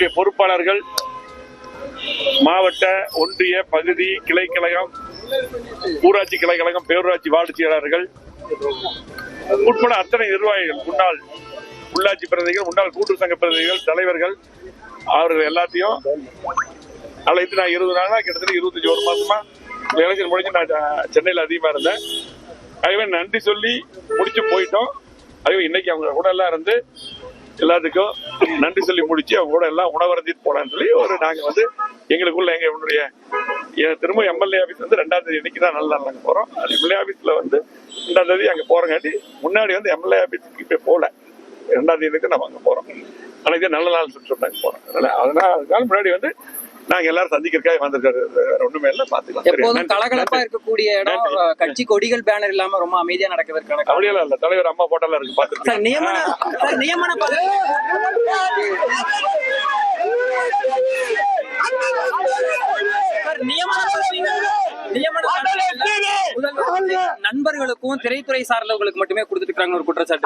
இங்கே பொறுப்பாளர்கள், மாவட்ட, ஒன்றிய, பகுதி, கிளைக்கழகம், ஊராட்சி கிளைக்கழகம், பேரூராட்சி வார்டு செயலாளர்கள் உட்பட அத்தனை நிர்வாகிகள், முன்னாள் உள்ளாட்சி பிரதிநிதிகள், முன்னாள் கூட்டுறவு சங்க பிரதிநிதிகள், தலைவர்கள், அவர்கள் எல்லாத்தையும் அழைத்து நான் 20 நாளா கிட்டத்தட்ட 21 மாசமா எலெக்ஷன் முடிஞ்சு நான் சென்னையில் அதிகமா இருந்தேன். ஆகவே நன்றி சொல்லி முடிச்சு போயிட்டோம். ஆகவே இன்னைக்கு அவங்க கூட எல்லாம் இருந்து எல்லாத்துக்கும் நன்றி சொல்லி முடிச்சு அவங்க கூட எல்லாம் உணவருந்திட்டு போலான்னு சொல்லி நாங்க எங்களுக்குள்ள என்னுடைய திரும்ப எம்எல்ஏ ஆபீஸ் 2ஆம் தேதி இன்னைக்கு தான் நல்ல நாங்க போறோம். எம்எல்ஏ ஆபீஸ்ல 2ஆம் தேதி அங்க போறங்காட்டி முன்னாடி எம்எல்ஏ ஆபீஸ்க்கு இப்ப போல 2ஆம் தேதிக்கு நம்ம அங்க போறோம். அன்னைக்கு நல்ல நாள் சொன்னாங்க போறோம். அதனால முன்னாடி நாங்க எல்லாரும் சந்திக்கிறதுக்காக வந்திருக்காரு. ஒண்ணுமே இல்ல, பாத்துக்கலாம். எப்போதும் கலகலப்பா இருக்கக்கூடிய இடம், கட்சி கொடிகள் பேனர் இல்லாம ரொம்ப அமைதியா நடக்கிறதுக்கான அப்படியெல்லாம் இல்ல. தலைவர் அம்மா போட்டோலாம் இருக்கு, பாத்துக்கலாம். நியமன நண்பர்களுக்கும் திரைத்துறை சார்ந்தவர்களுக்கு மட்டுமே கொடுத்துட்டு இருக்காங்க ஒரு குற்றச்சாட்டு.